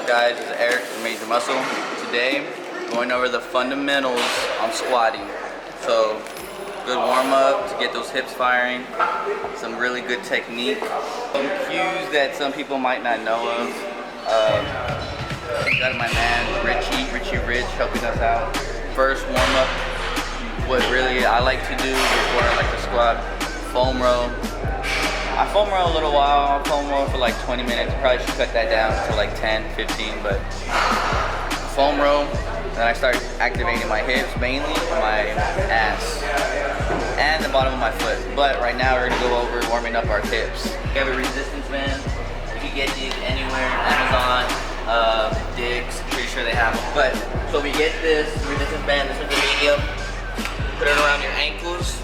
up, guys? It's Eric from Major Muscle. Today, going over the fundamentals on squatting. So, good warm up to get those hips firing. Some really good technique. Some cues that some people might not know of. Got my man Richie Rich helping us out. First warm up. What really I like to do before I like to squat, foam row. I foam row a little while. I foam row for like 20 minutes. Probably should cut that down to like 10, 15, but foam row. Then I start activating my hips, mainly my ass and the bottom of my foot. But right now we're gonna go over warming up our hips. We have a resistance band. You can get these anywhere, Amazon, Dick's, pretty sure they have them. But so we get this resistance band. This is the medium. Put it around your ankles.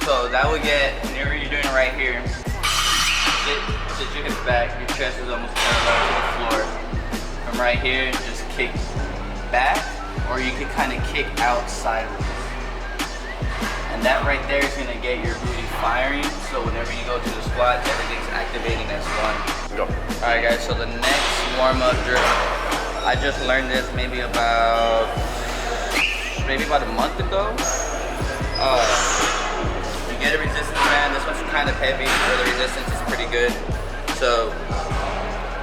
So that would get, whenever you're doing it right here, sit your hips back, your chest is almost parallel to the floor. From right here, just kick back, or you can kind of kick out sideways. And that right there is gonna get your booty firing, so whenever you go to the squat, everything's activating as one. Go. Alright guys, so the next warm-up drill, I just learned this maybe about a month ago. You get a resistance band. This one's kind of heavy, but the resistance is pretty good. So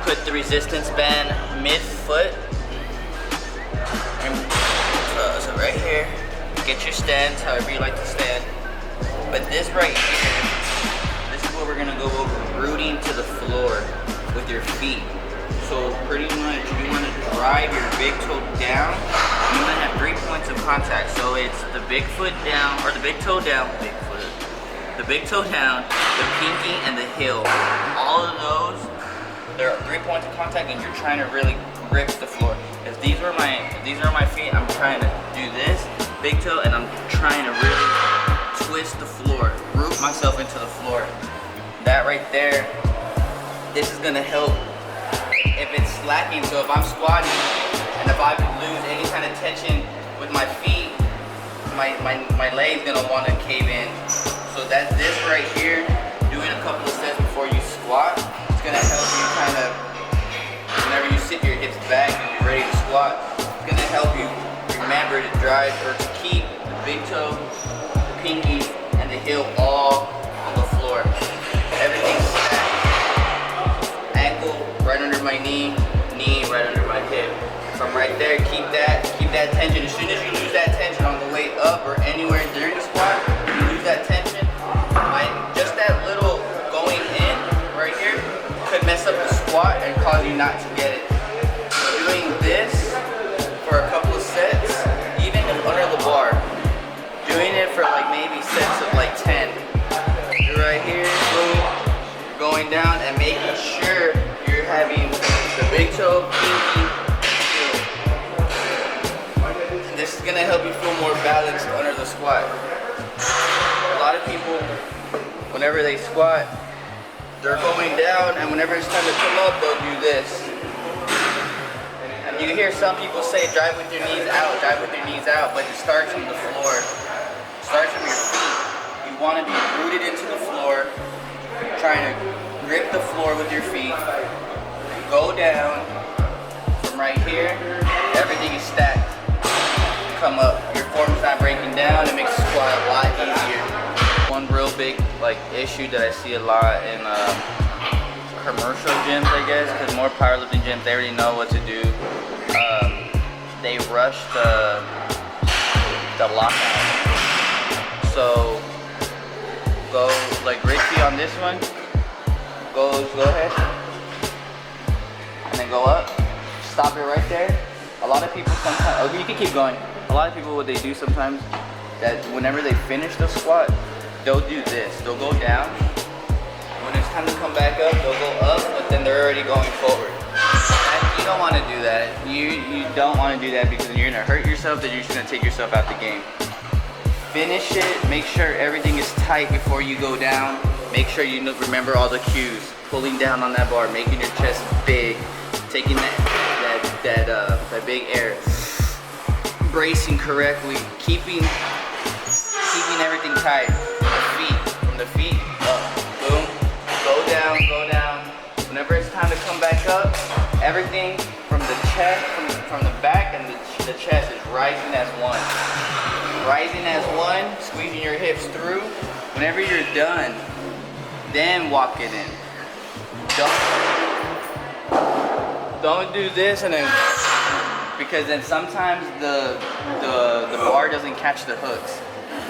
put the resistance band mid-foot. So right here, get your stance, however you like to stand. But this right here, this is what we're gonna go over, rooting to the floor with your feet. So pretty much you wanna drive your big toe down. You wanna have 3 points of contact. So it's the big foot down, or the big toe down, the big toe down, the pinky, and the heel. All of those, there are 3 points of contact, and you're trying to really grip the floor. If these are my feet, I'm trying to do this, big toe, and I'm trying to really twist the floor, root myself into the floor. That right there, this is gonna help if it's slacking. So if I'm squatting, and if I lose any kind of tension with my feet, my leg's gonna want to cave in. So that's this right here, doing a couple of sets before you squat. It's gonna help you kind of, whenever you sit your hips back and you're ready to squat, it's gonna help you remember to drive or to keep the big toe, the pinky, and the heel all on the floor. Everything's stacked. Ankle right under my knee, knee right under my hip. From right there, keep that tension. As soon as you lose that tension on the way up or anywhere during the squat, you lose that tension. Just that little going in right here could mess up the squat and cause you not to get it. So doing this for a couple of sets, even under the bar, doing it for like maybe sets of like 10. You're right here, boom, you're going down and making sure you're having the big toe, pinky, and this is gonna help you feel more balanced under the squat. A lot of people, whenever they squat, they're going down, and whenever it's time to come up, they'll do this. And you hear some people say, drive with your knees out, but it starts from the floor. It starts from your feet. You want to be rooted into the floor, trying to grip the floor with your feet. Go down. From right here, everything is stacked. Come up. Your form's not breaking down. It makes the squat a lot easier. One real big issue that I see a lot in commercial gyms, I guess, because more powerlifting gyms, they already know what to do. They rush the lockout. So go like Richie on this one. Go ahead, and then go up. Stop it right there. A lot of people sometimes, okay, you can keep going. A lot of people, what they do sometimes, that whenever they finish the squat, they'll do this. They'll go down. When it's time to come back up, they'll go up, but then they're already going forward. And you don't want to do that. You don't want to do that because you're going to hurt yourself, then you're just going to take yourself out the game. Finish it. Make sure everything is tight before you go down. Make sure you remember all the cues. Pulling down on that bar, making your chest big, taking that big air, bracing correctly, keeping everything tight. From the feet, up, boom, go down. Whenever it's time to come back up, everything from the chest, from the back and the chest is rising as one. Rising as one, squeezing your hips through. Whenever you're done, then walk it in. Don't do this and then, because then sometimes the bar doesn't catch the hooks.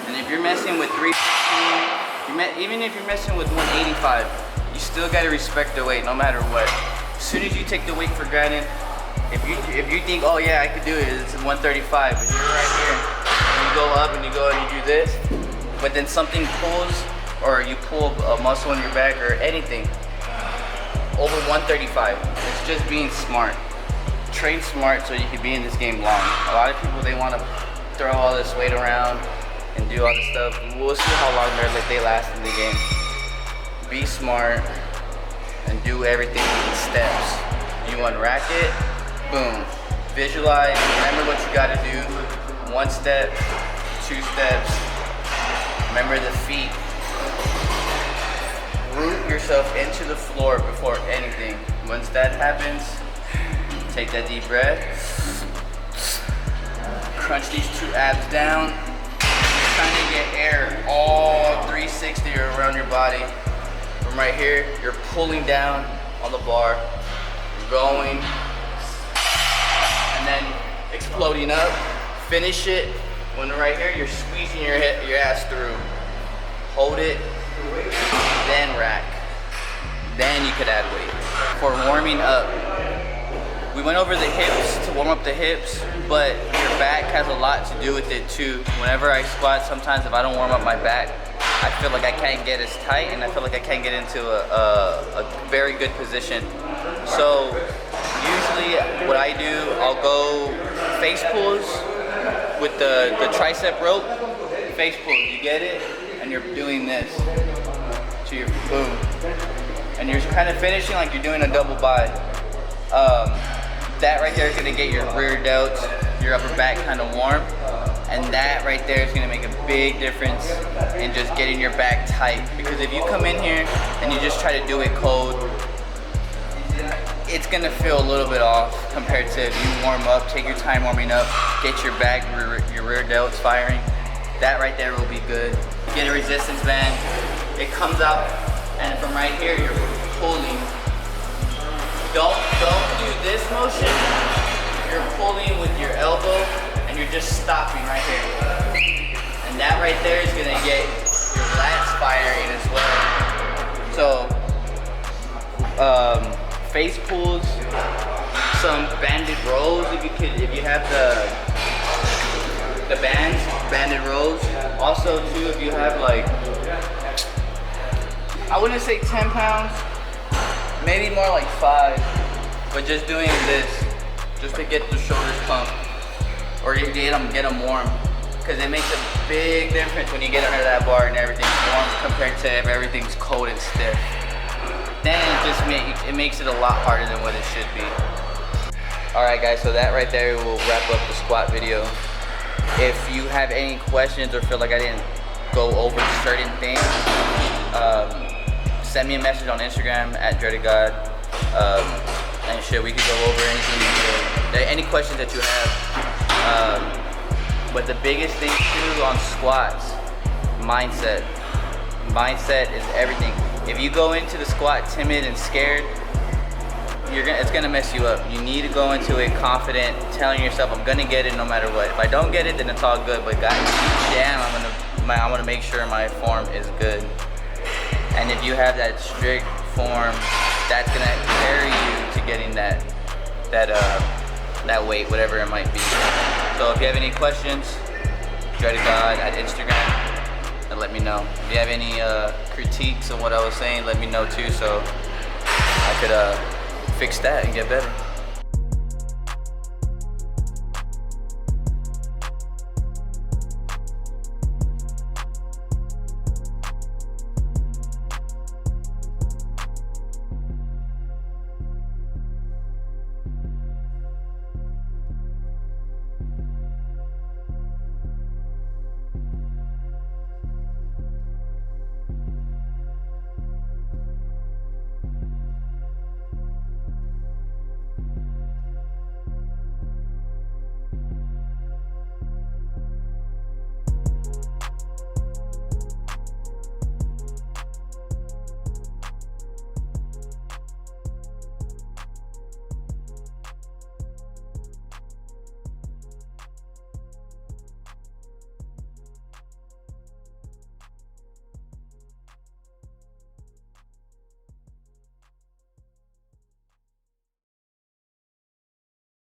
And if you're messing with 315, even if you're messing with 185, you still gotta respect the weight no matter what. As soon as you take the weight for granted, if you think, oh yeah, I could do it, it's 135, and you're right here, and you go up and you go and you do this, but then something pulls, or you pull a muscle in your back or anything, over 135. It's just being smart. Train smart so you can be in this game long. A lot of people, they want to throw all this weight around and do all this stuff. We'll see how long they last in the game. Be smart and do everything in steps. You unrack it, boom. Visualize, remember what you gotta do. 1 step, 2 steps. Remember the feet. Root yourself into the floor before anything. Once that happens, take that deep breath. Crunch these 2 abs down. You're trying to get air all 360 around your body. From right here, you're pulling down on the bar. You're going, and then exploding up. Finish it. When right here, you're squeezing your ass through. Hold it. Then rack. Then you could add weight. For warming up, we went over the hips to warm up the hips, but your back has a lot to do with it too. Whenever I squat, sometimes if I don't warm up my back, I feel like I can't get as tight and I feel like I can't get into a very good position. So usually what I do, I'll go face pulls with the tricep rope. Face pull, you get it? And you're doing this to your boom. And you're kind of finishing like you're doing a double bi. That right there is gonna get your rear delts, your upper back kind of warm. And that right there is gonna make a big difference in just getting your back tight. Because if you come in here and you just try to do it cold, it's gonna feel a little bit off compared to if you warm up, take your time warming up, get your back, your rear delts firing. That right there will be good. Get a resistance band. It comes out, and from right here, you're pulling. Don't do this motion. You're pulling with your elbow, and you're just stopping right here. And that right there is gonna get your lats firing as well. So, face pulls, some banded rows if you have the bands, banded rows. Also too, if you have like, I wouldn't say 10 pounds, maybe more like 5, but just doing this, just to get the shoulders pumped, or you get them warm, because it makes a big difference when you get under that bar and everything's warm compared to if everything's cold and stiff. Then it makes it a lot harder than what it should be. Alright guys, so that right there will wrap up the squat video. If you have any questions or feel like I didn't go over certain things, send me a message on Instagram at DreadedGod, and shit, we could go over anything, any questions that you have. But the biggest thing too on squats, mindset. Mindset is everything. If you go into the squat timid and scared, it's gonna mess you up. You need to go into it confident, telling yourself, I'm gonna get it no matter what. If I don't get it, then it's all good. But guys, damn, I'm gonna make sure my form is good. And if you have that strict form, that's gonna carry you to getting that weight, whatever it might be. So if you have any questions, DreadedGod at Instagram, and let me know. If you have any critiques on what I was saying, let me know too, so I could fix that and get better.